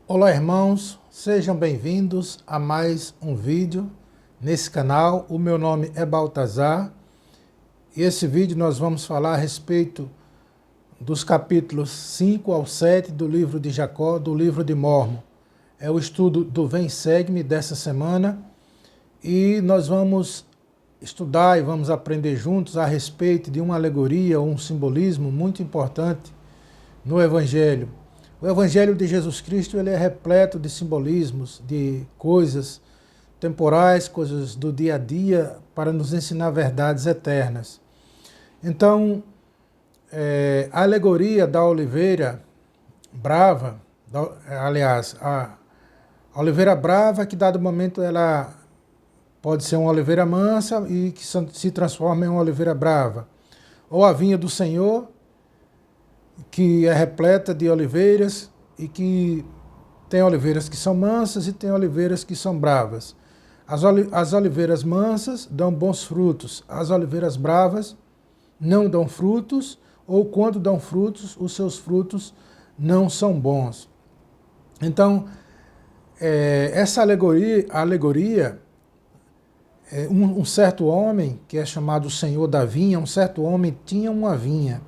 Olá, irmãos, sejam bem-vindos a mais um vídeo nesse canal. O meu nome é Baltazar e esse vídeo nós vamos falar a respeito dos capítulos 5 ao 7 do livro de Jacó, do livro de Mórmon. É o estudo do Vem Segue-me dessa semana e nós vamos estudar e vamos aprender juntos a respeito de uma alegoria ou um simbolismo muito importante no Evangelho. O Evangelho de Jesus Cristo ele é repleto de simbolismos, de coisas temporais, coisas do dia a dia, para nos ensinar verdades eternas. Então, a alegoria da oliveira brava, a oliveira brava, que dado momento ela pode ser uma oliveira mansa e que se transforma em uma oliveira brava. Ou a vinha do Senhor, que é repleta de oliveiras e que tem oliveiras que são mansas e tem oliveiras que são bravas. As oliveiras mansas dão bons frutos, as oliveiras bravas não dão frutos, ou quando dão frutos, os seus frutos não são bons. Então, essa alegoria um certo homem, que é chamado Senhor da Vinha, um certo homem tinha uma vinha.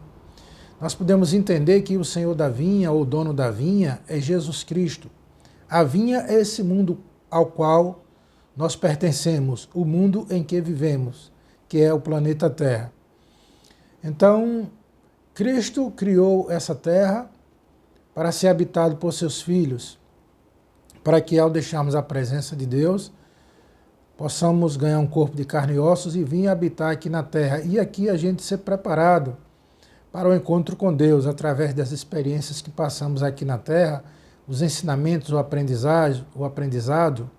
Nós podemos entender que o Senhor da vinha, ou dono da vinha, é Jesus Cristo. A vinha é esse mundo ao qual nós pertencemos, o mundo em que vivemos, que é o planeta Terra. Então, Cristo criou essa terra para ser habitado por seus filhos, para que ao deixarmos a presença de Deus, possamos ganhar um corpo de carne e ossos e vir habitar aqui na terra. E aqui a gente ser preparado para o encontro com Deus, através das experiências que passamos aqui na Terra, os ensinamentos, o aprendizado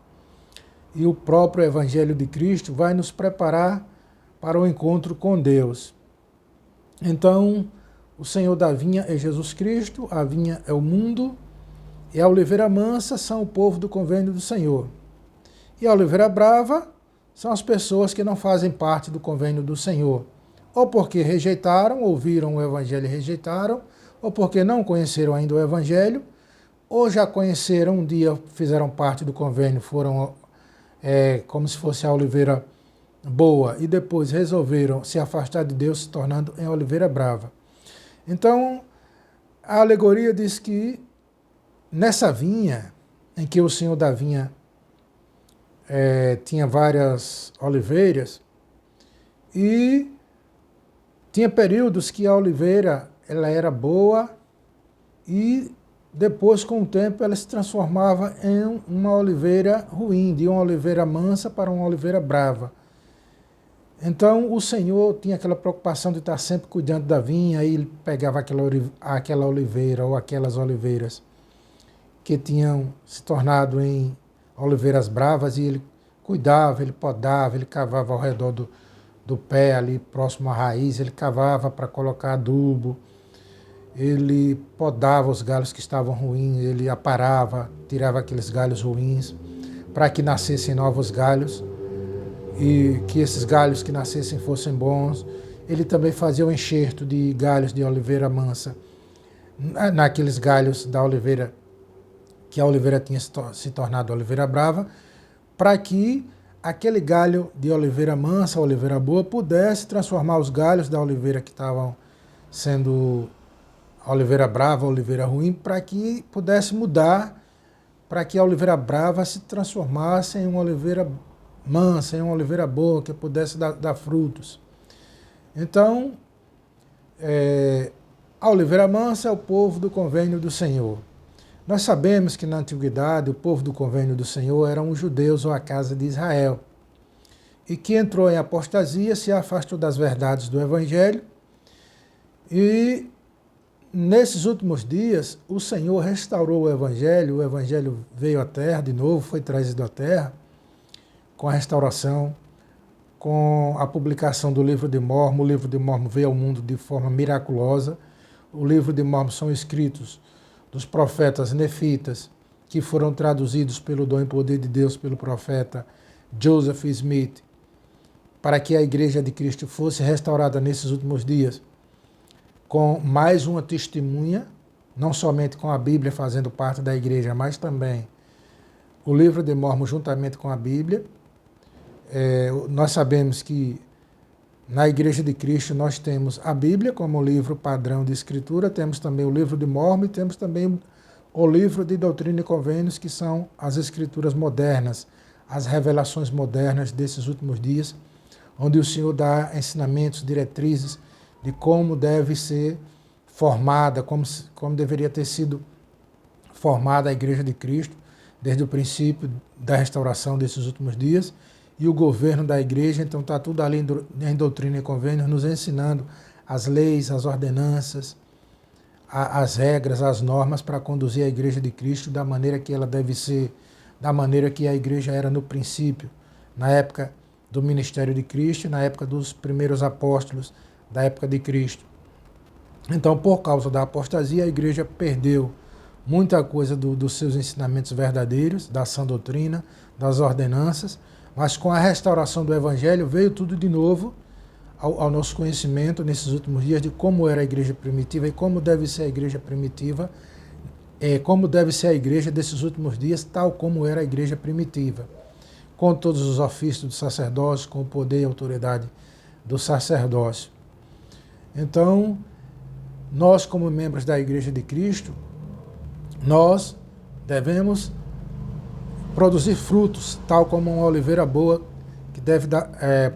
e o próprio Evangelho de Cristo vai nos preparar para o encontro com Deus. Então, o Senhor da vinha é Jesus Cristo, a vinha é o mundo, e a oliveira mansa são o povo do convênio do Senhor. E a oliveira brava são as pessoas que não fazem parte do convênio do Senhor, ou porque rejeitaram, ouviram o Evangelho e rejeitaram, ou porque não conheceram ainda o Evangelho, ou já conheceram, um dia fizeram parte do convênio, foram como se fosse a oliveira boa, e depois resolveram se afastar de Deus, se tornando em oliveira brava. Então, a alegoria diz que nessa vinha, em que o Senhor da vinha tinha várias oliveiras, e tinha períodos que a oliveira ela era boa e depois, com o tempo, ela se transformava em uma oliveira ruim, de uma oliveira mansa para uma oliveira brava. Então, o Senhor tinha aquela preocupação de estar sempre cuidando da vinha, e ele pegava aquela oliveira ou aquelas oliveiras que tinham se tornado em oliveiras bravas, e ele cuidava, ele podava, ele cavava ao redor do pé ali, próximo à raiz, ele cavava para colocar adubo, ele podava os galhos que estavam ruins, ele aparava, tirava aqueles galhos ruins, para que nascessem novos galhos, e que esses galhos que nascessem fossem bons. Ele também fazia o enxerto de galhos de oliveira mansa, naqueles galhos da oliveira, que a oliveira tinha se tornado oliveira brava, para que aquele galho de oliveira mansa, oliveira boa, pudesse transformar os galhos da oliveira que estavam sendo a oliveira brava, a oliveira ruim, para que pudesse mudar, para que a oliveira brava se transformasse em uma oliveira mansa, em uma oliveira boa, que pudesse dar frutos. Então, a oliveira mansa é o povo do convênio do Senhor. Nós sabemos que na antiguidade o povo do convênio do Senhor eram os judeus, ou a casa de Israel, e que entrou em apostasia, se afastou das verdades do Evangelho, e nesses últimos dias o Senhor restaurou o Evangelho veio à terra de novo, foi trazido à terra, com a restauração, com a publicação do livro de Mórmon. O livro de Mórmon veio ao mundo de forma miraculosa. O livro de Mórmon são escritos dos profetas nefitas, que foram traduzidos pelo dom e poder de Deus pelo profeta Joseph Smith, para que a Igreja de Cristo fosse restaurada nesses últimos dias, com mais uma testemunha não somente com a Bíblia fazendo parte da igreja, mas também o livro de Mórmon juntamente com a Bíblia. Nós sabemos que na Igreja de Cristo nós temos a Bíblia como livro padrão de escritura, temos também o livro de Mórmon e temos também o livro de Doutrina e Convênios, que são as escrituras modernas, as revelações modernas desses últimos dias, onde o Senhor dá ensinamentos, diretrizes de como deve ser formada, como deveria ter sido formada a Igreja de Cristo desde o princípio da restauração desses últimos dias, e o governo da igreja. Então está tudo ali em Doutrina e Convênios, nos ensinando as leis, as ordenanças, as regras, as normas para conduzir a Igreja de Cristo da maneira que ela deve ser, da maneira que a igreja era no princípio, na época do ministério de Cristo, na época dos primeiros apóstolos, da época de Cristo. Então, por causa da apostasia, a igreja perdeu muita coisa dos seus ensinamentos verdadeiros, da sã doutrina, das ordenanças, mas com a restauração do Evangelho veio tudo de novo ao nosso conhecimento nesses últimos dias de como era a igreja primitiva e como deve ser a igreja primitiva, como deve ser a igreja desses últimos dias, tal como era a igreja primitiva, com todos os ofícios do sacerdócio, com o poder e autoridade do sacerdócio. Então, nós como membros da Igreja de Cristo, nós devemos produzir frutos, tal como uma oliveira boa que deve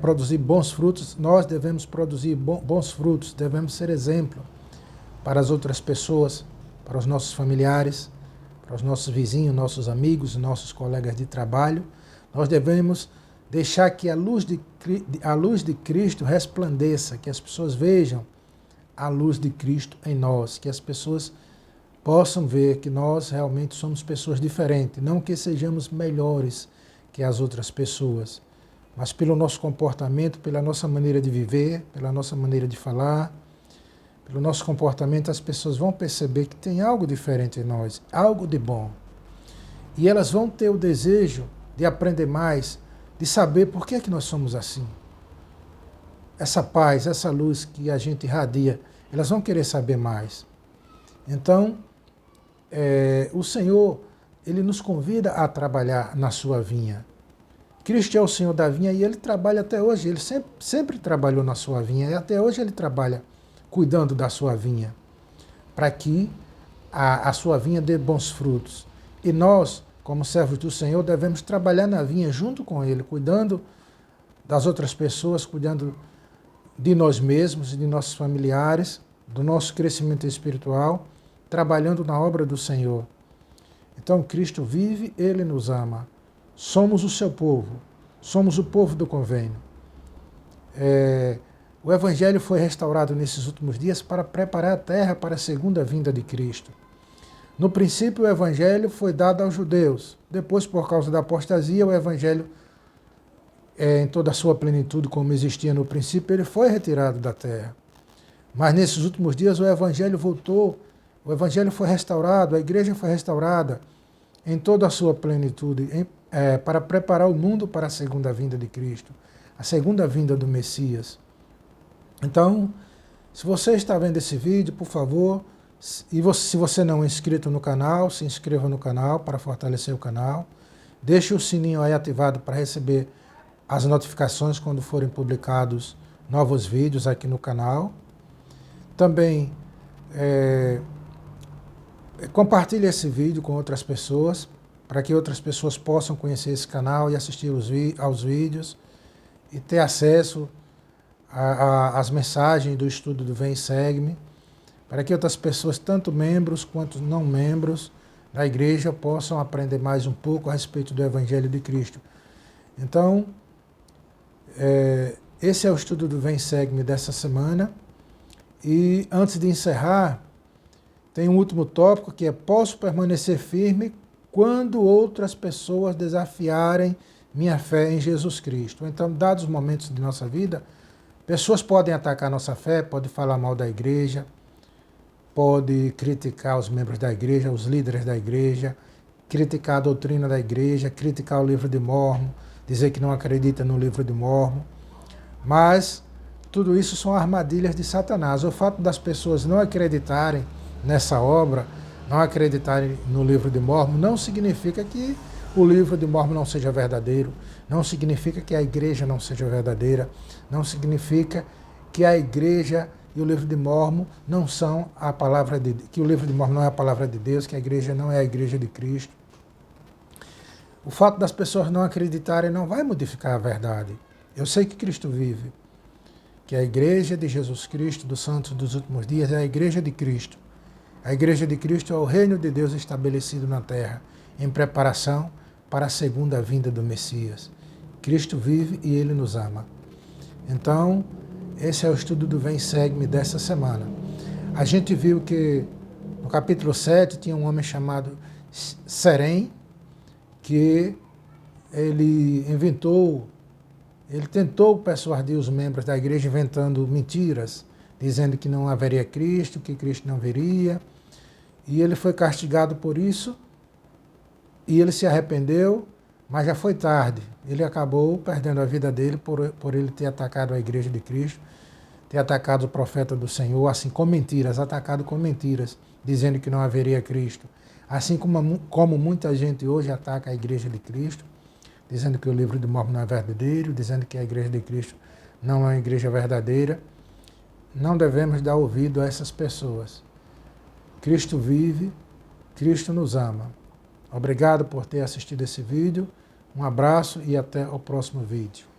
produzir bons frutos. Nós devemos produzir bons frutos, devemos ser exemplo para as outras pessoas, para os nossos familiares, para os nossos vizinhos, nossos amigos, nossos colegas de trabalho. Nós devemos deixar que a luz de Cristo resplandeça, que as pessoas vejam a luz de Cristo em nós, que as pessoas possam ver que nós realmente somos pessoas diferentes, não que sejamos melhores que as outras pessoas, mas pelo nosso comportamento, pela nossa maneira de viver, pela nossa maneira de falar, pelo nosso comportamento, as pessoas vão perceber que tem algo diferente em nós, algo de bom. E elas vão ter o desejo de aprender mais, de saber por que é que nós somos assim. Essa paz, essa luz que a gente irradia, elas vão querer saber mais. Então, o Senhor, Ele nos convida a trabalhar na sua vinha. Cristo é o Senhor da vinha e Ele trabalha até hoje. Ele sempre trabalhou na sua vinha e até hoje Ele trabalha cuidando da sua vinha, para que a sua vinha dê bons frutos. E nós, como servos do Senhor, devemos trabalhar na vinha junto com Ele, cuidando das outras pessoas, cuidando de nós mesmos e de nossos familiares, do nosso crescimento espiritual, trabalhando na obra do Senhor. Então Cristo vive, Ele nos ama. Somos o seu povo, somos o povo do convênio. O Evangelho foi restaurado nesses últimos dias para preparar a terra para a segunda vinda de Cristo. No princípio, o Evangelho foi dado aos judeus. Depois, por causa da apostasia, o Evangelho, em toda a sua plenitude, como existia no princípio, ele foi retirado da terra. Mas nesses últimos dias o Evangelho voltou, o Evangelho foi restaurado, a igreja foi restaurada em toda a sua plenitude, para preparar o mundo para a segunda vinda de Cristo, a segunda vinda do Messias. Então, se você está vendo esse vídeo, por favor, se você não é inscrito no canal, se inscreva no canal para fortalecer o canal. Deixe o sininho aí ativado para receber as notificações quando forem publicados novos vídeos aqui no canal. Também compartilhe esse vídeo com outras pessoas, para que outras pessoas possam conhecer esse canal e assistir aos vídeos e ter acesso às mensagens do estudo do Vem e Segue-me, para que outras pessoas, tanto membros quanto não membros da igreja, possam aprender mais um pouco a respeito do Evangelho de Cristo. Então, esse é o estudo do Vem e Segue-me dessa semana. E antes de encerrar, tem um último tópico que é: posso permanecer firme quando outras pessoas desafiarem minha fé em Jesus Cristo. Então, dados os momentos de nossa vida, pessoas podem atacar nossa fé, podem falar mal da igreja, podem criticar os membros da igreja, os líderes da igreja, criticar a doutrina da igreja, criticar o livro de Mórmon, dizer que não acredita no livro de Mórmon. Mas tudo isso são armadilhas de Satanás. O fato das pessoas não acreditarem nessa obra, não acreditarem no livro de Mórmon, não significa que o livro de Mórmon não seja verdadeiro, não significa que a igreja não seja verdadeira, não significa que a igreja e o livro de Mórmon não são a palavra de Deus, que o livro de Mórmon não é a palavra de Deus, que a igreja não é a igreja de Cristo. O fato das pessoas não acreditarem não vai modificar a verdade. Eu sei que Cristo vive, que a igreja de Jesus Cristo, dos santos dos últimos dias, é a igreja de Cristo. A igreja de Cristo é o reino de Deus estabelecido na terra, em preparação para a segunda vinda do Messias. Cristo vive e Ele nos ama. Então, esse é o estudo do Vem Segue-me dessa semana. A gente viu que no capítulo 7 tinha um homem chamado Serém, que ele tentou persuadir os membros da igreja inventando mentiras, dizendo que não haveria Cristo, que Cristo não viria, e ele foi castigado por isso, e ele se arrependeu, mas já foi tarde. Ele acabou perdendo a vida dele por ele ter atacado a igreja de Cristo, ter atacado o profeta do Senhor, assim com mentiras, atacado com mentiras, dizendo que não haveria Cristo. Assim como muita gente hoje ataca a igreja de Cristo, dizendo que o livro de Mórmon não é verdadeiro, dizendo que a igreja de Cristo não é uma igreja verdadeira, não devemos dar ouvido a essas pessoas. Cristo vive, Cristo nos ama. Obrigado por ter assistido esse vídeo, um abraço e até o próximo vídeo.